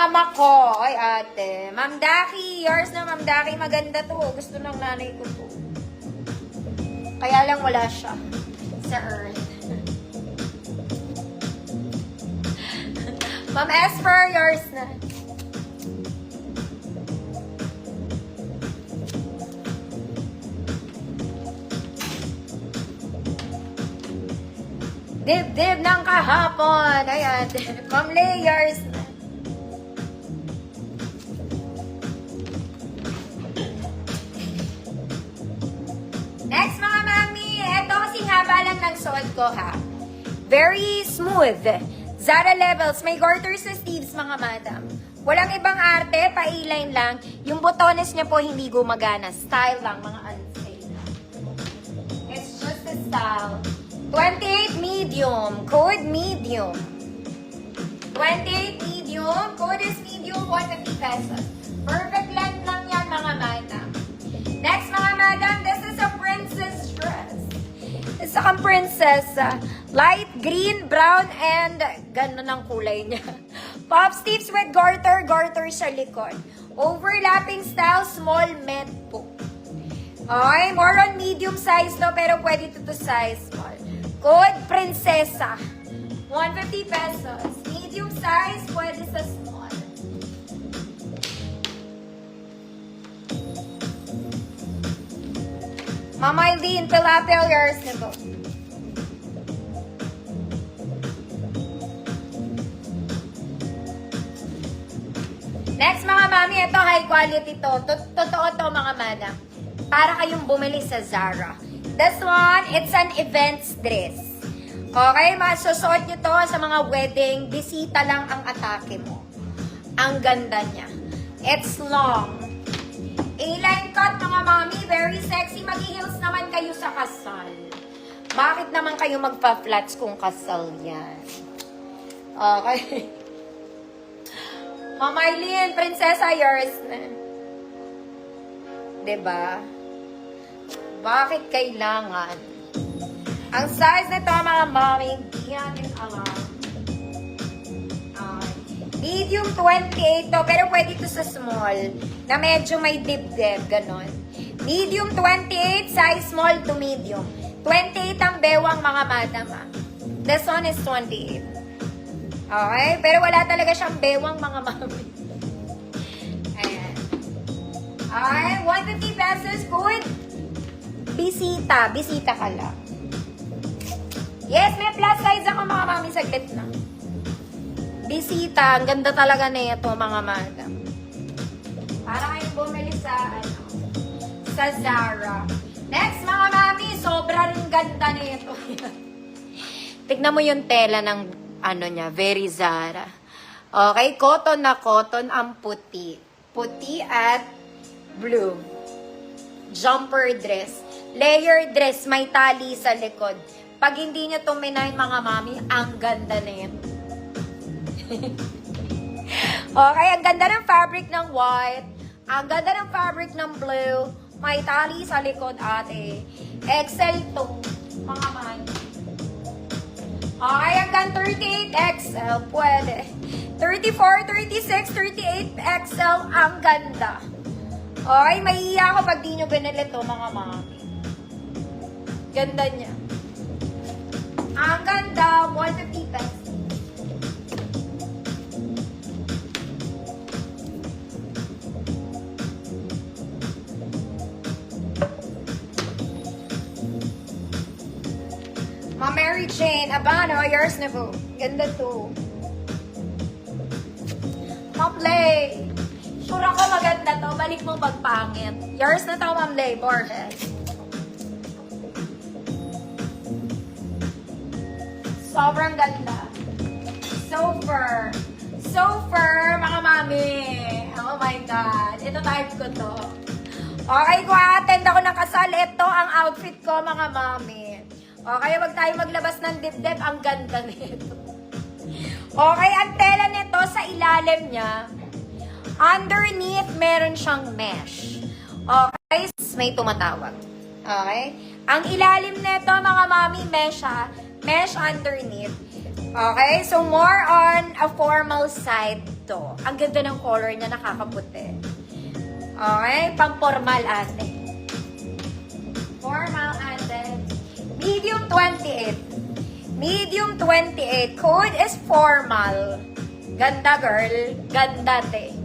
mama ko. Ay, ate. Ma'am Daki. Yours na, Ma'am Daki. Maganda to. Gusto ng nanay ko to. Kaya lang wala siya sa earth. Ma'am Esper, yours na. Dib-dib ng kahapon. Ayan. Ma'am Layers. Next mga mami. Ito kasing haba lang ng suot ko ha. Very smooth. Zara Levels. May garters sa sleeves mga madam. Walang ibang arte. Pa-A-line lang. Yung botones niya po hindi gumagana. Style lang mga unsafe. It's just a style. 28 medium. Code medium. 28 medium. Code is medium. 150 pesos. Perfect length lang yan, mga madam. Next, mga madam, this is a princess dress. Isa kang princess. Light green, brown, and gano'n ang kulay niya. Pop sleeves with garter. Garter sa likod. Overlapping style, small met po. Okay, more on medium size to, pero pwede to size small. Code Prinsesa. 150 pesos. Medium size, pwede sa small. Mama Eileen, Pilapil, yours na to. Next mga mami, ito high quality to. Totoo to mga madam. Para kayong bumili sa Zara. This one, it's an events dress. Okay, masusuot nyo to sa mga wedding. Bisita lang ang atake mo. Ang ganda niya. It's long. A-line cut, mga mami. Very sexy. Mag-heels naman kayo sa kasal. Bakit naman kayo magpa-flats kung kasal yan? Okay. Mama Eileen, Prinsesa, yours na. Diba? Bakit kailangan? Ang size nito, mga mami, hindi natin alam. Medium 28 to, pero pwede to sa small, na medyo may dibdib, ganon. Medium 28, size small to medium. 28 ang bewang, mga madam. This one is 28. Okay? Pero wala talaga siyang bewang, mga mami. Ayan. Ay, 150 pesos, good. Bisita. Bisita ka lang. Yes, may plus size ako mga mami, saglit na. Bisita. Ang ganda talaga na ito mga madam. Para kayong bumili sa, sa Zara. Next mga mami, sobrang ganda na ito. Tignan mo yung tela ng, niya, very Zara. Okay, cotton na cotton ang puti. Puti at blue. Jumper dress. Layer dress, may tali sa likod. Pag hindi nyo tuminay mga mami, ang ganda na yun. Okay, ang ganda ng fabric ng white. Ang ganda ng fabric ng blue. May tali sa likod, ate. XL to, mga mami. Okay, hanggang 38XL, pwede. 34, 36, 38XL, ang ganda. Okay, maiiya ako pag di nyo binili to, mga mami. Ganda niya. Ang ganda, 150 pesos. Ma Mary Jane, Abano, yours na po. Ganda to. Ma Play. Sure ako maganda to. Balik mo pagpangit. Yours na to, Ma'am Lay, Borges. Sobrang ganda. Sofer. Sofer, mga mami. Oh my God. Ito type ko to. Okay, kung a-attend ako ng kasal, ito ang outfit ko, mga mami. Okay, wag tayo maglabas ng dibdib. Ang ganda nito. Okay, ang tela nito sa ilalim niya. Underneath, meron siyang mesh. Okay, may tumatawag. Okay? Ang ilalim nito, mga mami, mesh ha. Mesh underneath. Okay, so more on a formal side to. Ang ganda ng color niya, nakakaputi. Okay, pang-formal ate. Formal ate. Medium 28. Medium 28. Code is formal. Ganda girl. Ganda te.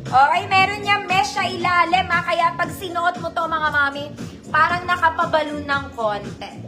Okay, meron niya mesh sa ilalim ha. Kaya pag sinuot mo to mga mami, parang nakapabalon ng konti.